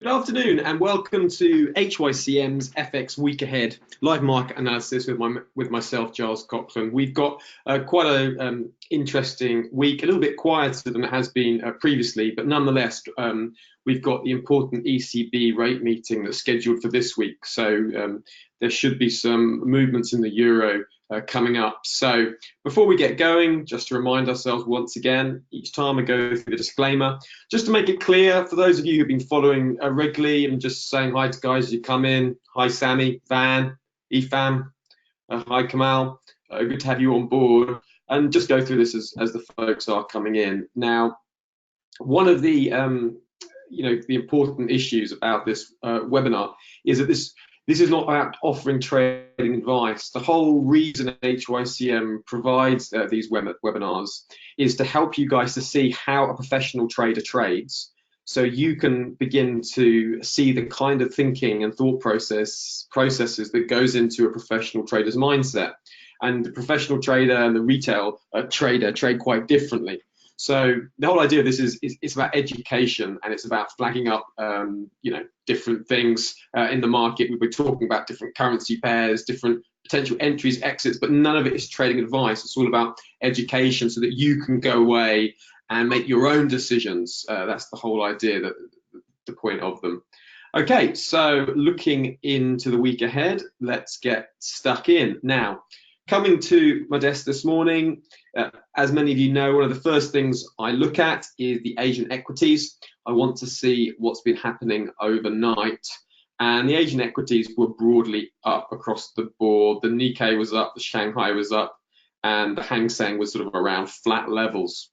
Good afternoon and welcome to HYCM's FX Week Ahead live market analysis with myself, Giles Cochran. We've got quite a interesting week, a little bit quieter than it has been previously, but nonetheless, we've got the important ECB rate meeting that's scheduled for this week. So there should be some movements in the euro coming up. So before we get going, just to remind ourselves once again, each time I go through the disclaimer, just to make it clear for those of you who've been following regularly and just saying hi to guys as you come in. Hi Sammy, Van, Efam, hi Kamal, good to have you on board, and just go through this as the folks are coming in. Now, one of the the important issues about this webinar is that this is not about offering trading advice. The whole reason HYCM provides these webinars is to help you guys to see how a professional trader trades, so you can begin to see the kind of thinking and thought processes that goes into a professional trader's mindset. And the professional trader and the retail trader trade quite differently. So the whole idea of this is it's about education, and it's about flagging up different things in the market. We've been talking about different currency pairs, different potential entries, exits, but none of it is trading advice. It's all about education so that you can go away and make your own decisions. That's the whole idea, the point of them. Okay, so looking into the week ahead, let's get stuck in. Now, coming to my desk this morning, as many of you know, one of the first things I look at is the Asian equities. I want to see what's been happening overnight. And the Asian equities were broadly up across the board. The Nikkei was up, the Shanghai was up, and the Hang Seng was sort of around flat levels.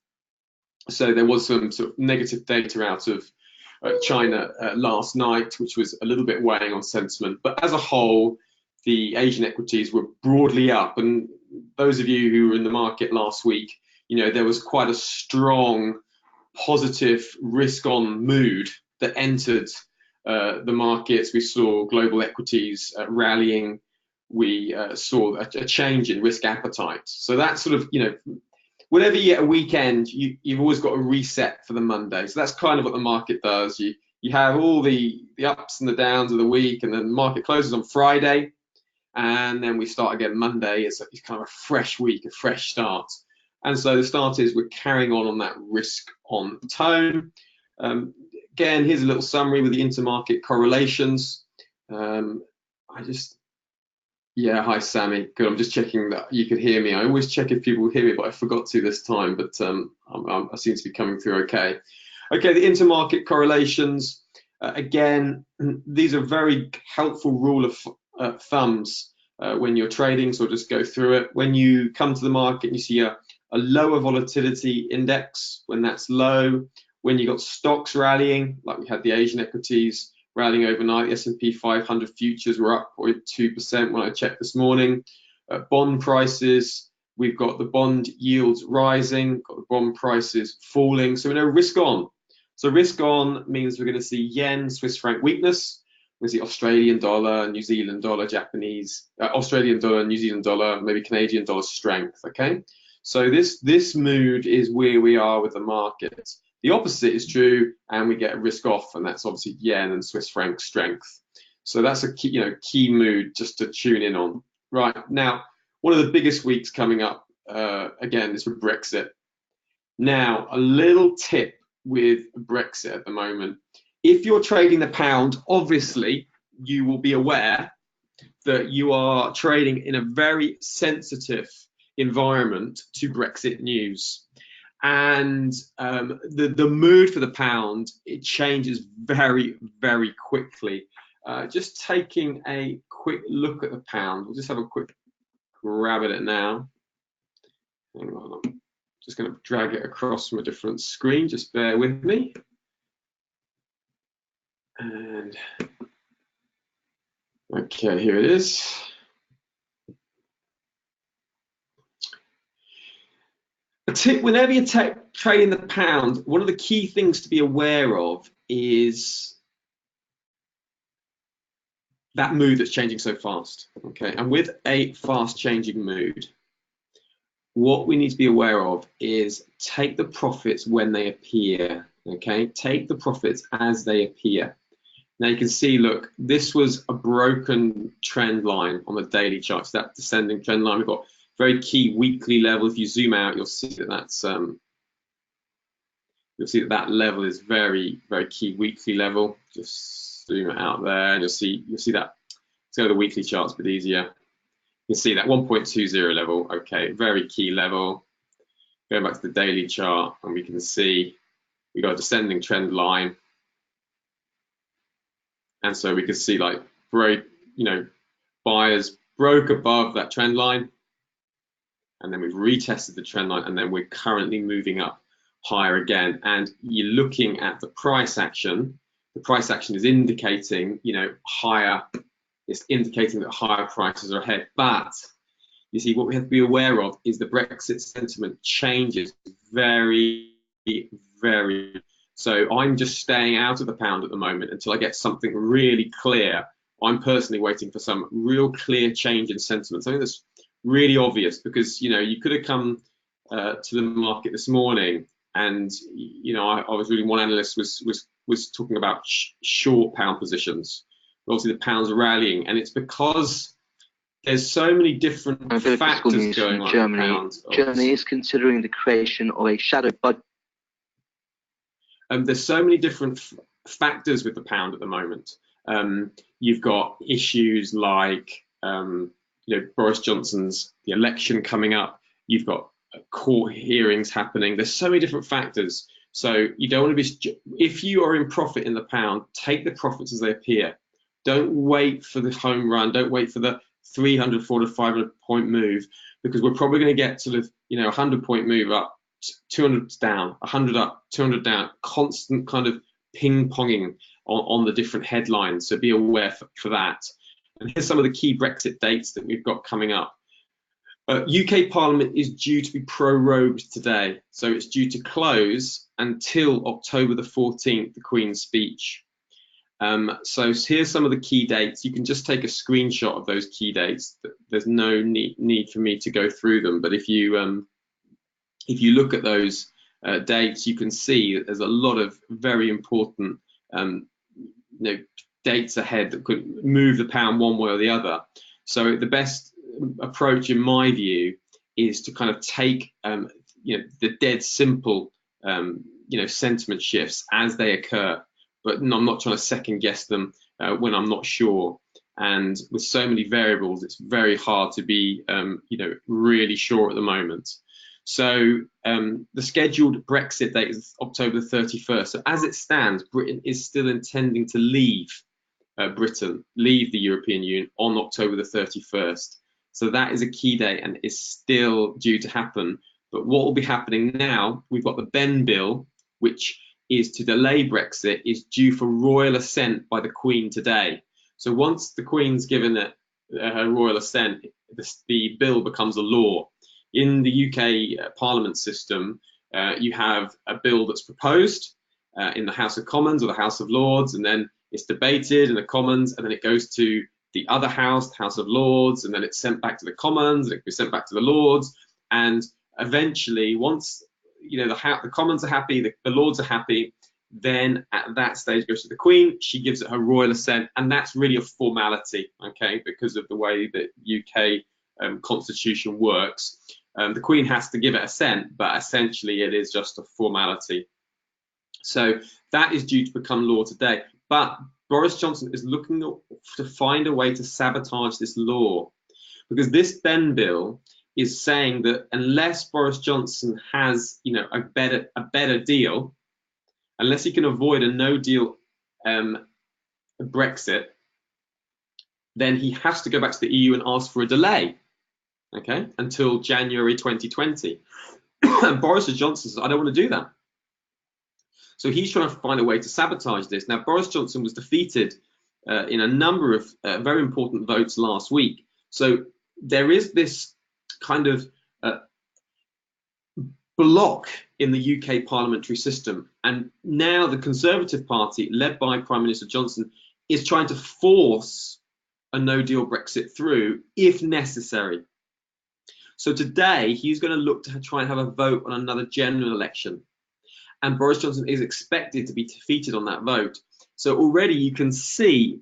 So there was some sort of negative data out of China last night, which was a little bit weighing on sentiment. But as a whole, the Asian equities were broadly up. And those of you who were in the market last week, there was quite a strong positive risk-on mood that entered the markets. We saw global equities rallying. We saw a change in risk appetite. So that's sort of, whenever you get a weekend, you've always got a reset for the Monday. So that's kind of what the market does. You have all the ups and the downs of the week, and then the market closes on Friday, and then we start again Monday. It's kind of a fresh week, a fresh start. And so the start is we're carrying on that risk on tone. Again, here's a little summary with the intermarket correlations. Yeah, hi Sammy. Good. I'm just checking that you can hear me. I always check if people hear me, but I forgot to this time. But I seem to be coming through okay. Okay, the intermarket correlations. Again, these are very helpful rule of thumbs when you're trading. So I'll just go through it. When you come to the market and you see a lower volatility index, when that's low, when you got stocks rallying, like we had the Asian equities rallying overnight, the S&P 500 futures were up 0.2% when I checked this morning. Bond prices, we've got the bond yields rising, got the bond prices falling. So we know risk on. So risk on means we're going to see yen, Swiss franc weakness. We see Australian dollar, New Zealand dollar, Australian dollar, New Zealand dollar, maybe Canadian dollar strength. Okay, so this mood is where we are with the market. The opposite is true, and we get a risk off, and that's obviously yen and Swiss franc strength. So that's a key mood just to tune in on. Right now, one of the biggest weeks coming up again is for Brexit. Now, a little tip with Brexit at the moment. If you're trading the pound, obviously you will be aware that you are trading in a very sensitive environment to Brexit news. And the mood for the pound, it changes very, very quickly. Just taking a quick look at the pound, we'll just have a quick grab at it now. Hang on, I'm just going to drag it across from a different screen, just bear with me. And okay, here it is. A tip, whenever you're trading the pound, one of the key things to be aware of is that mood that's changing so fast. Okay, and with a fast changing mood, what we need to be aware of is take the profits when they appear. Okay, take the profits as they appear. Now you can see, look, this was a broken trend line on the daily charts, that descending trend line. We've got very key weekly level. If you zoom out, you'll see that that's you'll see that that level is very, very key weekly level. Just zoom it out there, and you'll see that. Let's go to the weekly charts a bit easier. You can see that 1.20 level. Okay, very key level. Going back to the daily chart, and we can see we got a descending trend line, and so we can see like buyers broke above that trend line, and then we've retested the trend line, and then we're currently moving up higher again. And you're looking at the price action. The price action is indicating, higher. It's indicating that higher prices are ahead. But you see, what we have to be aware of is the Brexit sentiment changes very, very. So I'm just staying out of the pound at the moment until I get something really clear. I'm personally waiting for some real clear change in sentiment, something that's really obvious, because you could have come to the market this morning, and I was reading, one analyst was talking about short pound positions. Obviously, the pound's rallying, and it's because there's so many different factors going on. Germany. Germany is considering the creation of a shadow budget. There's so many different factors with the pound at the moment. You've got issues like Boris Johnson's the election coming up. You've got court hearings happening. There's so many different factors. So you don't want to be. If you are in profit in the pound, take the profits as they appear. Don't wait for the home run. Don't wait for the 300, 400, 500 point move, because we're probably going to get sort of 100 point move up, 200 down, 100 up, 200 down, constant kind of ping-ponging on the different headlines. So be aware for that. And here's some of the key Brexit dates that we've got coming up. UK Parliament is due to be prorogued today. So it's due to close until October the 14th, the Queen's speech. So here's some of the key dates. You can just take a screenshot of those key dates. There's no need for me to go through them. But if you look at those dates, you can see that there's a lot of very important dates ahead that could move the pound one way or the other. So the best approach, in my view, is to kind of take the dead simple sentiment shifts as they occur. But I'm not trying to second guess them when I'm not sure. And with so many variables, it's very hard to be really sure at the moment. So the scheduled Brexit date is October 31st. So as it stands, Britain is still intending to leave the European Union on October the 31st. So that is a key date and is still due to happen. But what will be happening now, we've got the Ben Bill, which is to delay Brexit, is due for royal assent by the Queen today. So once the Queen's given her royal assent, the bill becomes a law. In the UK Parliament system, you have a bill that's proposed in the House of Commons or the House of Lords, and then it's debated in the Commons, and then it goes to the other house, the House of Lords, and then it's sent back to the Commons, and it can be sent back to the Lords, and eventually, once the Commons are happy, the Lords are happy, then at that stage it goes to the Queen. She gives it her royal assent, and that's really a formality, okay, because of the way that UK constitution works. The Queen has to give it assent, but essentially it is just a formality. So that is due to become law today. But Boris Johnson is looking to find a way to sabotage this law, because this Ben Bill is saying that unless Boris Johnson has, a better deal, unless he can avoid a no-deal Brexit, then he has to go back to the EU and ask for a delay, okay, until January 2020. And Boris Johnson says, I don't want to do that. So he's trying to find a way to sabotage this. Now, Boris Johnson was defeated in a number of very important votes last week. So there is this kind of block in the UK parliamentary system. And now the Conservative Party, led by Prime Minister Johnson, is trying to force a no-deal Brexit through if necessary. So today, he's going to look to try and have a vote on another general election. and Boris Johnson is expected to be defeated on that vote. So already you can see,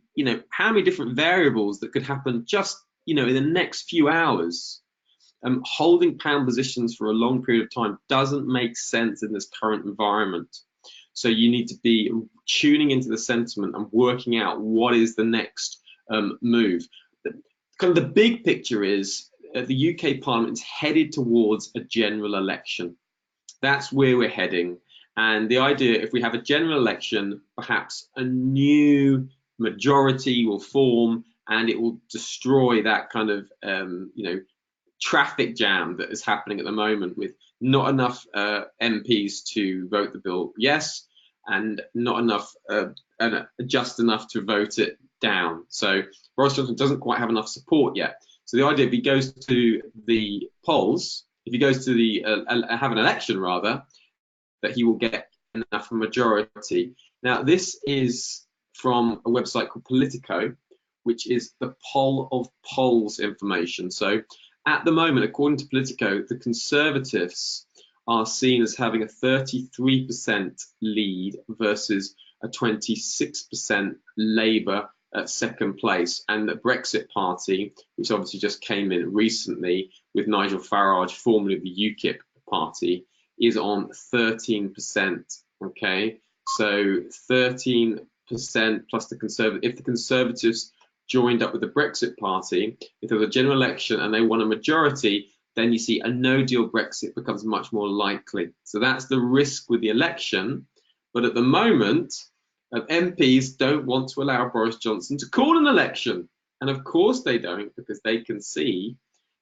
how many different variables that could happen just, in the next few hours. Holding pound positions for a long period of time doesn't make sense in this current environment. So you need to be tuning into the sentiment and working out what is the next move. Kind of the big picture is the UK Parliament is headed towards a general election. That's where we're heading. And the idea, if we have a general election, perhaps a new majority will form and it will destroy that kind of, traffic jam that is happening at the moment, with not enough MPs to vote the bill yes, and not enough, just enough to vote it down. So Boris Johnson doesn't quite have enough support yet. So the idea, if he goes to the polls, if he goes to the have an election rather, that he will get enough majority. Now this is from a website called Politico, which is the poll of polls information. So at the moment, according to Politico, the Conservatives are seen as having a 33% lead versus a 26% Labour at second place. And the Brexit Party, which obviously just came in recently with Nigel Farage, formerly of the UKIP party, is on 13%. Okay, so 13% plus the Conservative. If the Conservatives joined up with the Brexit Party, if there was a general election and they won a majority, then you see a no-deal Brexit becomes much more likely. So that's the risk with the election. But at the moment, MPs don't want to allow Boris Johnson to call an election. And of course they don't, because they can see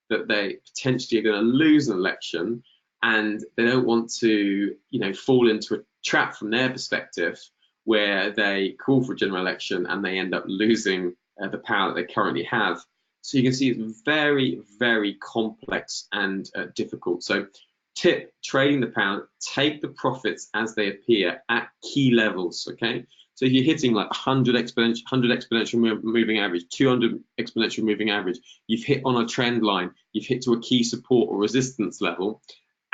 that they potentially are going to lose an election, and they don't want to, fall into a trap from their perspective where they call for a general election and they end up losing the power that they currently have. So you can see it's very, very complex and difficult. So tip, trading the pound, take the profits as they appear at key levels, okay? So if you're hitting like 100 exponential moving average, 200 exponential moving average, you've hit on a trend line, you've hit to a key support or resistance level,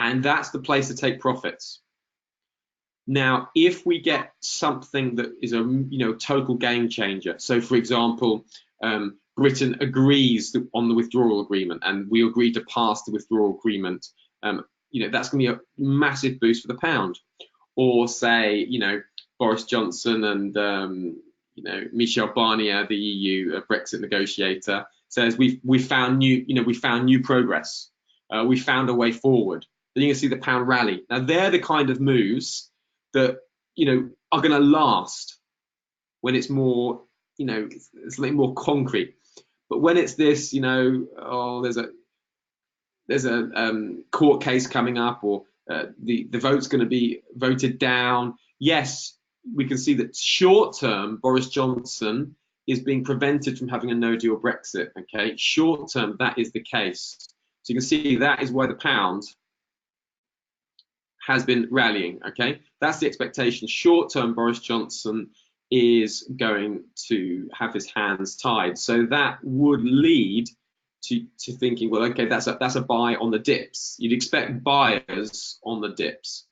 and that's the place to take profits. Now, if we get something that is a total game changer, so for example, Britain agrees on the withdrawal agreement and we agree to pass the withdrawal agreement, that's going to be a massive boost for the pound. Or say, Boris Johnson and Michel Barnier, the EU Brexit negotiator, says we found new progress, we found a way forward. Then you can see the pound rally. Now they're the kind of moves that are going to last when it's more, it's something more concrete. But when it's this, there's a court case coming up, or the vote's going to be voted down. Yes, we can see that short term Boris Johnson is being prevented from having a no-deal Brexit. Okay, short term that is the case. So you can see that is why the pound has been rallying. Okay, that's the expectation. Short term Boris Johnson is going to have his hands tied. So that would lead to thinking, well, okay, that's a buy on the dips. You'd expect buyers on the dips.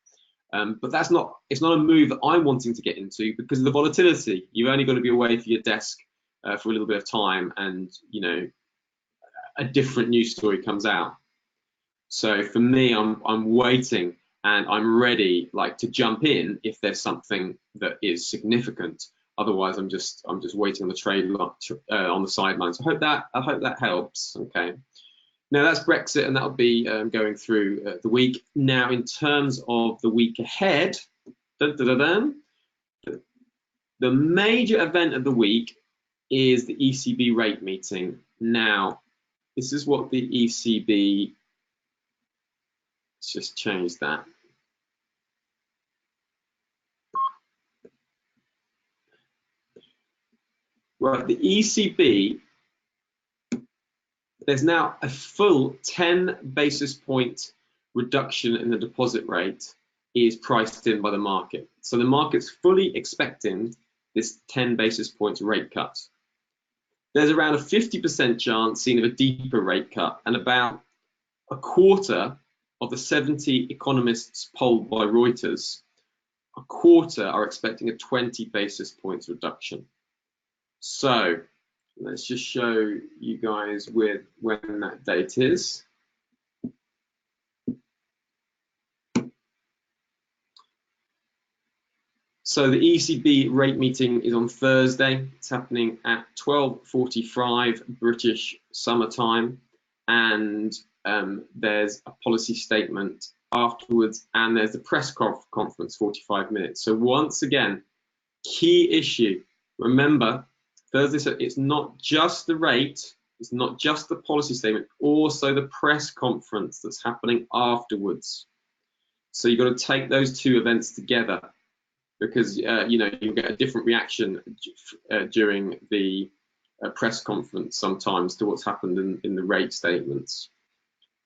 But it's not a move that I'm wanting to get into because of the volatility. You've only got to be away from your desk for a little bit of time, and a different news story comes out. So for me, I'm waiting, and I'm ready, to jump in if there's something that is significant. Otherwise, I'm just waiting on the trade on the sidelines. I hope that helps. Okay. Now that's Brexit, and that'll be going through the week. Now, in terms of the week ahead, the major event of the week is the ECB rate meeting. Now, this is what the ECB. Let's just change that. Right, the ECB, there's now a full 10 basis point reduction in the deposit rate is priced in by the market. So the market's fully expecting this 10 basis points rate cut. There's around a 50% chance seen of a deeper rate cut, and about a quarter of the 70 economists polled by Reuters a quarter are expecting a 20 basis points reduction. So let's just show you guys with when that date is. So the ECB rate meeting is on Thursday. It's happening at 12:45 British summertime, and there's a policy statement afterwards, and there's the press conference, 45 minutes. So once again, key issue. Remember, Thursday, so it's not just the rate, it's not just the policy statement, also the press conference that's happening afterwards. So you've got to take those two events together, because you know, you'll get a different reaction during the press conference sometimes to what's happened in the rate statements.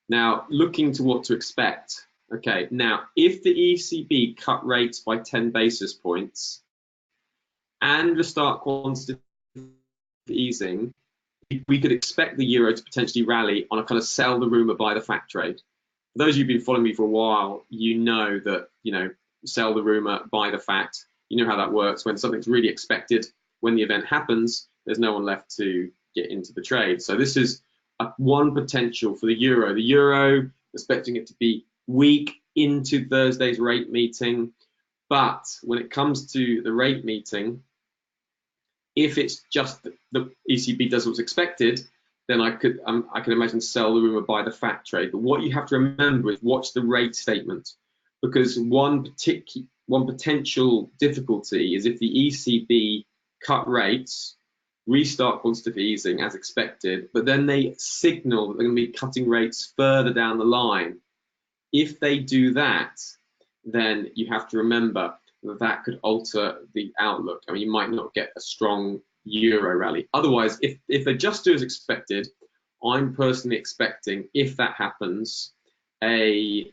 Now, looking to what to expect. Okay, now if the ECB cut rates by 10 basis points and restart quantitative easing, we could expect the euro to potentially rally on a kind of sell the rumor, buy the fact trade. For those of you who've been following me for a while, you know that, you know, sell the rumor, buy the fact. You know how that works. When something's really expected, when the event happens, there's no one left to get into the trade. So this is one potential for the euro. The euro, expecting it to be weak into Thursday's rate meeting. But when it comes to the rate meeting, if it's just the ECB does what's expected, then I could imagine sell the rumor, buy the fact trade. But what you have to remember is watch the rate statement, because one potential difficulty is if the ECB cut rates, restart quantitative easing as expected, but then they signal that they're going to be cutting rates further down the line. If they do that, then you have to remember that that could alter the outlook. I mean, you might not get a strong euro rally. Otherwise, if they just do as expected, I'm personally expecting, if that happens, a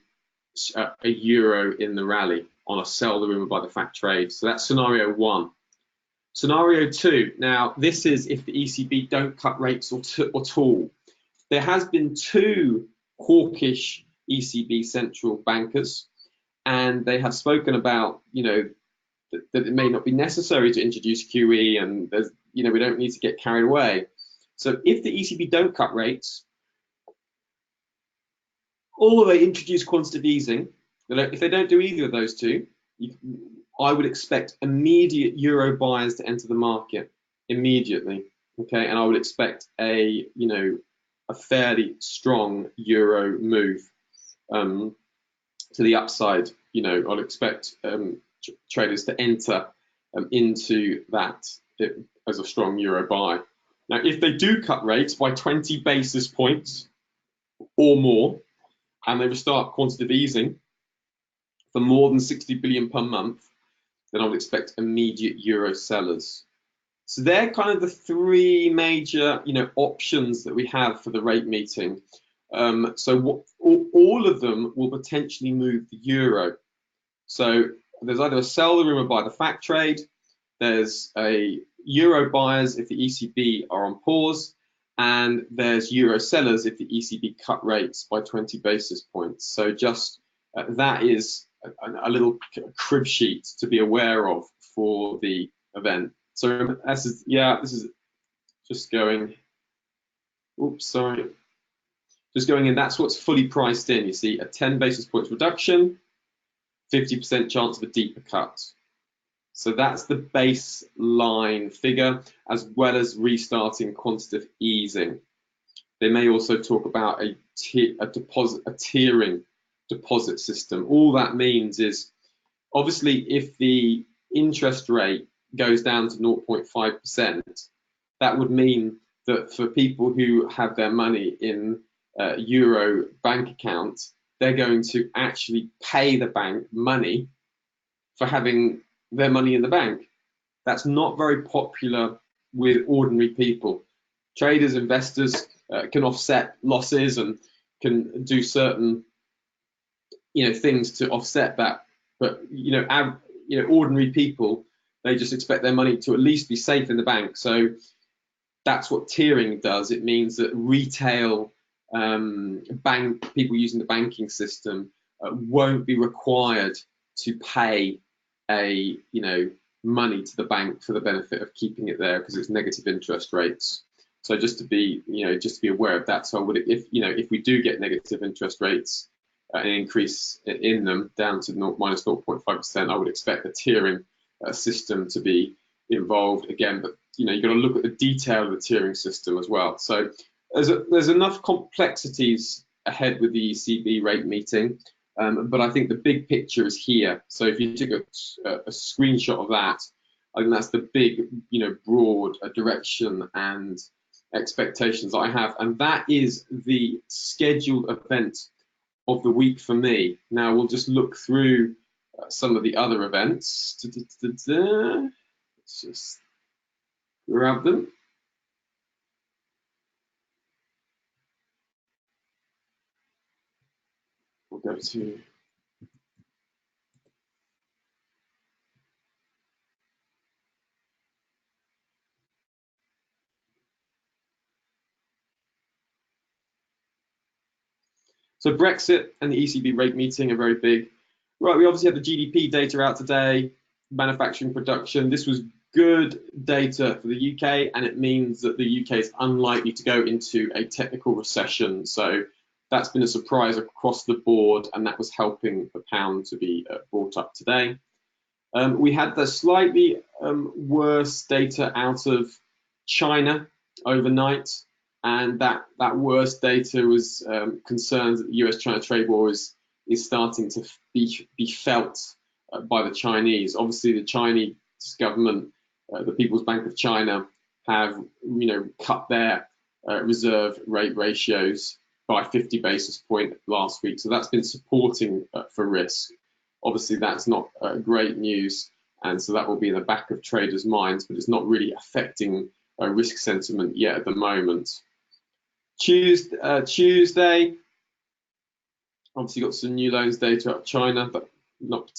euro in the rally on a sell the rumor, buy the fact trade. So that's scenario one. Scenario two, now this is if the ECB don't cut rates at all. There has been two hawkish ECB central bankers, and they have spoken about, you know, that it may not be necessary to introduce QE, and there's, you know, we don't need to get carried away. So if the ECB don't cut rates, or they introduce quantitative easing, if they don't do either of those two, I would expect immediate euro buyers to enter the market immediately. Okay, and I would expect a fairly strong euro move to the upside. You know, I'd expect traders to enter into that as a strong euro buy. Now, if they do cut rates by 20 basis points or more, and they restart quantitative easing for more than 60 billion per month, then I would expect immediate euro sellers. So they're kind of the three major, you know, options that we have for the rate meeting. So all of them will potentially move the euro. So there's either a sell the rumor, buy the fact trade. There's a euro buyers if the ECB are on pause, and there's euro sellers if the ECB cut rates by 20 basis points. So just that is a little crib sheet to be aware of for the event. So this is just going. Oops, sorry. Just going in. That's what's fully priced in. You see a 10 basis points reduction, 50% chance of a deeper cut. So that's the baseline figure, as well as restarting quantitative easing. They may also talk about a tiering deposit system. All that means is, obviously, if the interest rate goes down to 0.5%, that would mean that for people who have their money in euro bank accounts, they're going to actually pay the bank money for having their money in the bank. That's not very popular with ordinary people. Traders, investors can offset losses and can do certain, you know, things to offset that. But ordinary people, they just expect their money to at least be safe in the bank. So that's what tiering does. It means that retail people using the banking system won't be required to pay a money to the bank for the benefit of keeping it there because it's negative interest rates. So just to be aware of that. So I would, if we do get negative interest rates, an increase in them down to minus 0.5%, I would expect the tiering system to be involved again. But you've got to look at the detail of the tiering system as well. So there's enough complexities ahead with the ECB rate meeting, but I think the big picture is here. So if you took a screenshot of that, I think that's the big, broad direction and expectations I have, and that is the scheduled event of the week for me. Now we'll just look through some of the other events. Let's just grab them. We'll go to so Brexit and the ECB rate meeting are very big. Right, we obviously have the GDP data out today, manufacturing production. This was good data for the UK, and it means that the UK is unlikely to go into a technical recession. So that's been a surprise across the board, and that was helping the pound to be brought up today. We had the slightly worse data out of China overnight, and that worst data was concerns that the US-China trade war is starting to be felt by the Chinese. Obviously, the Chinese government, the People's Bank of China, have cut their reserve rate ratios by 50 basis points last week. So that's been supporting for risk. Obviously, that's not great news, and so that will be in the back of traders' minds, but it's not really affecting risk sentiment yet at the moment. Tuesday, obviously got some new loans data out of China, but not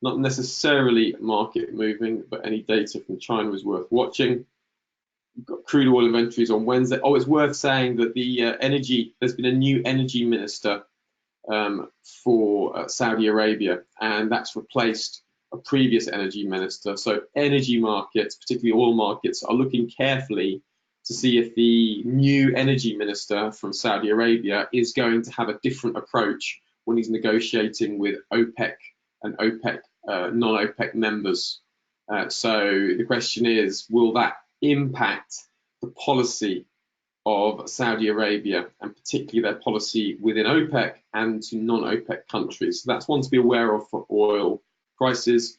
necessarily market moving, but any data from China is worth watching. We've got crude oil inventories on Wednesday. Oh, it's worth saying that there's been a new energy minister for Saudi Arabia, and that's replaced a previous energy minister. So energy markets, particularly oil markets, are looking carefully to see if the new energy minister from Saudi Arabia is going to have a different approach when he's negotiating with OPEC and OPEC non-OPEC members. So the question is, will that impact the policy of Saudi Arabia, and particularly their policy within OPEC and to non-OPEC countries? So that's one to be aware of for oil prices.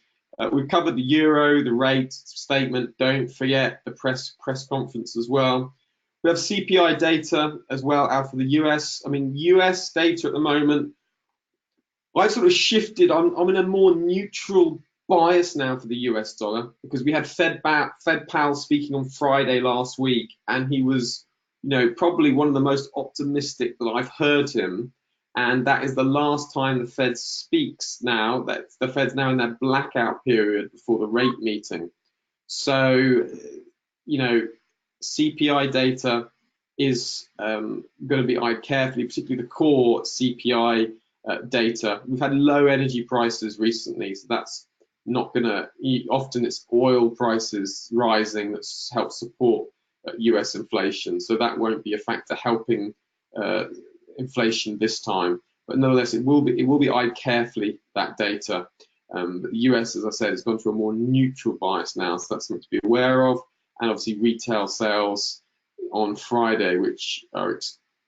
We've covered the euro, the rate statement. Don't forget the press conference as well. We have CPI data as well out for the US. I mean, US data at the moment, I sort of shifted. I'm in a more neutral bias now for the US dollar, because we had Fed Powell speaking on Friday last week, and he was probably one of the most optimistic that I've heard him, and that is the last time the Fed speaks now. That the Fed's now in that blackout period before the rate meeting. So CPI data is going to be eyed carefully, particularly the core CPI data. We've had low energy prices recently, so that's not going to, often it's oil prices rising that helps support US inflation, so that won't be a factor helping inflation this time. But nonetheless, it will be eyed carefully, that data. But the US, as I said, has gone to a more neutral bias now, so that's something to be aware of. And obviously retail sales on Friday, which are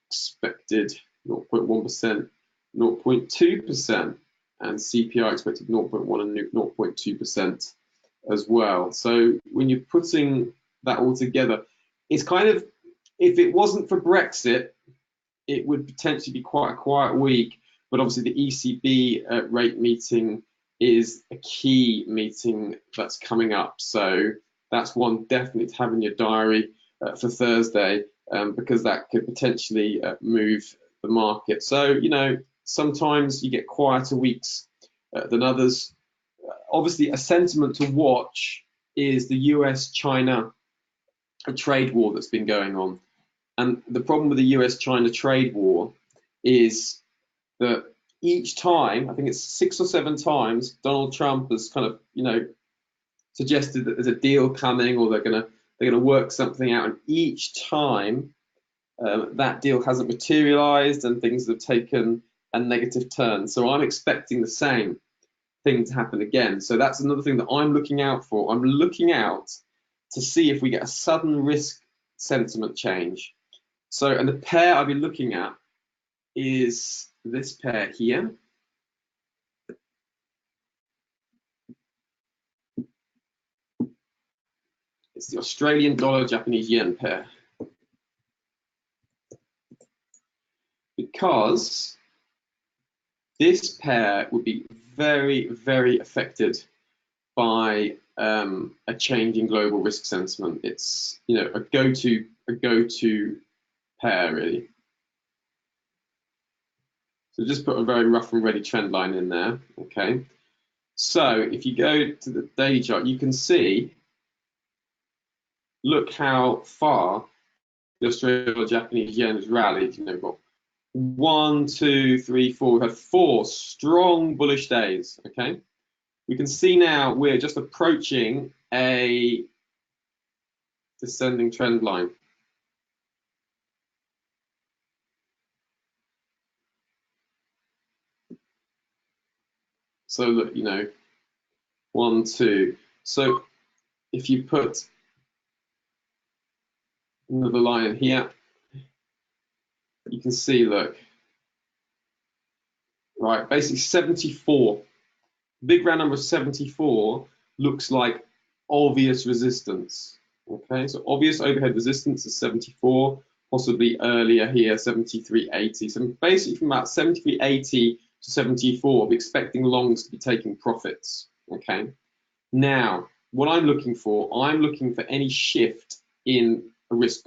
expected 0.1%, 0.2%, and CPI expected 0.1 and 0.2% as well. So when you're putting that all together, it's kind of, if it wasn't for Brexit, it would potentially be quite a quiet week. But obviously the ECB rate meeting is a key meeting that's coming up. So that's one definitely to have in your diary for Thursday, because that could potentially move the market. So, sometimes you get quieter weeks than others. Obviously, a sentiment to watch is the US-China trade war that's been going on. And the problem with the US-China trade war is that each time, I think it's 6 or 7 times, Donald Trump has kind of, suggested that there's a deal coming, or they're gonna work something out, and each time that deal hasn't materialized and things have taken a negative turn. So I'm expecting the same thing to happen again. So that's another thing that I'm looking out for. I'm looking out to see if we get a sudden risk sentiment change. So, and the pair I've been looking at is this pair here. It's the Australian dollar Japanese yen pair. Because this pair would be very, very affected by a change in global risk sentiment. It's a go-to pair really. So just put a very rough and ready trend line in there. Okay. So if you go to the daily chart, you can see. Look how far the Australian Japanese yen has rallied. We've got 1, 2, 3, 4. We've had 4 strong bullish days. Okay. We can see now we're just approaching a descending trend line. So look, 1, 2. So if you put another line here, you can see, look, right, basically 74. Big round number 74 looks like obvious resistance. Okay, so obvious overhead resistance is 74, possibly earlier here, 73.80. So basically from about 73.80 to 74, I'm expecting longs to be taking profits. Okay, now what I'm looking for any shift in a risk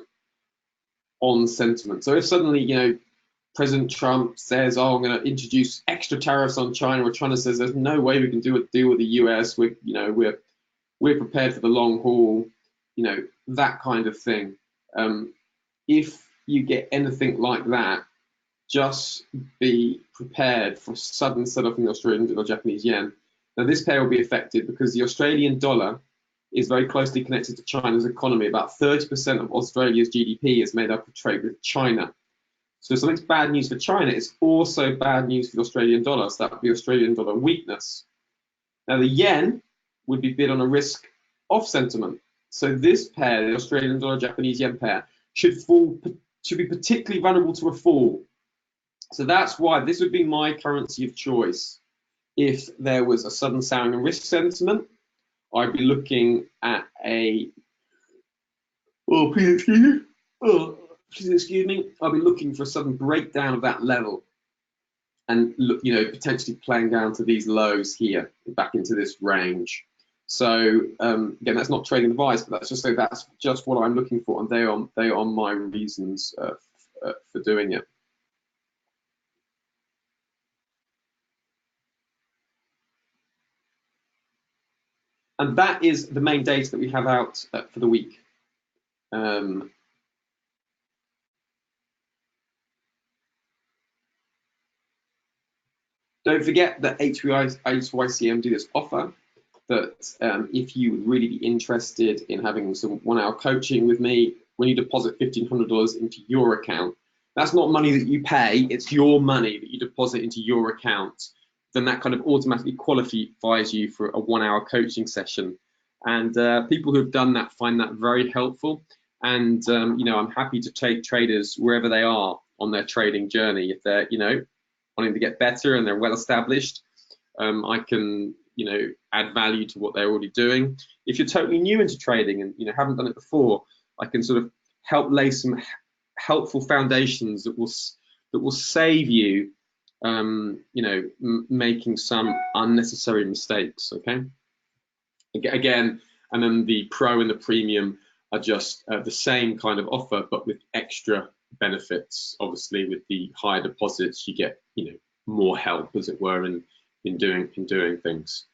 on sentiment. So if suddenly, President Trump says, "Oh, I'm going to introduce extra tariffs on China," or China says, "There's no way we can do a deal with the US. We're prepared for the long haul," that kind of thing. If you get anything like that, just be prepared for sudden sell-off in the Australian or Japanese yen. Now, this pair will be affected because the Australian dollar is very closely connected to China's economy. About 30% of Australia's GDP is made up of trade with China. So something's bad news for China, it's also bad news for the Australian dollar. So that would be Australian dollar weakness. Now the yen would be bid on a risk off sentiment. So this pair, the Australian dollar Japanese yen pair, should be particularly vulnerable to a fall. So that's why this would be my currency of choice. If there was a sudden souring in risk sentiment, I'd be looking at please excuse me, I'll be looking for a sudden breakdown of that level and potentially playing down to these lows here, back into this range. So again, that's not trading advice, but that's just what I'm looking for, and they are my reasons for doing it. And that is the main data that we have out for the week. Don't forget that HYCM do this offer that if you would really be interested in having some 1-hour coaching with me, when you deposit $1,500 into your account, that's not money that you pay, it's your money that you deposit into your account. Then that kind of automatically qualifies you for a 1-hour coaching session. And people who have done that find that very helpful. And I'm happy to take traders wherever they are on their trading journey. If they're wanting to get better and they're well established, I can add value to what they're already doing. If you're totally new into trading and haven't done it before, I can sort of help lay some helpful foundations that will save you making some unnecessary mistakes. Okay, again, and then the pro and the premium are just the same kind of offer, but with extra benefits. Obviously, with the higher deposits, you get more help, as it were, in doing things.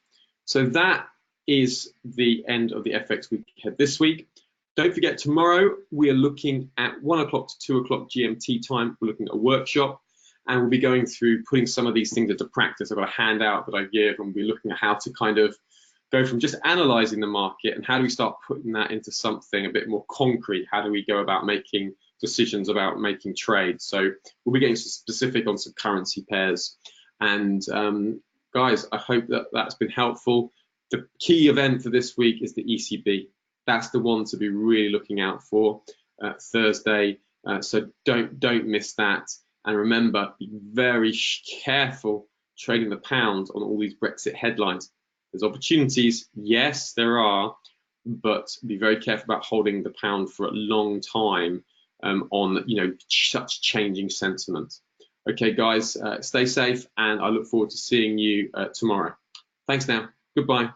So that is the end of the FX week ahead this week. Don't forget, tomorrow we are looking at 1 o'clock to 2 o'clock GMT time. We're looking at a workshop, and we'll be going through putting some of these things into practice. I've got a handout that I give, and we'll be looking at how to kind of go from just analysing the market and how do we start putting that into something a bit more concrete. How do we go about making decisions about making trades? So we'll be getting specific on some currency pairs. And guys, I hope that that's been helpful. The key event for this week is the ECB. That's the one to be really looking out for, Thursday. So don't miss that. And remember, be very careful trading the pound on all these Brexit headlines. There's opportunities, yes, there are, but be very careful about holding the pound for a long time on such changing sentiment. Okay, guys, stay safe, and I look forward to seeing you tomorrow. Thanks now. Goodbye.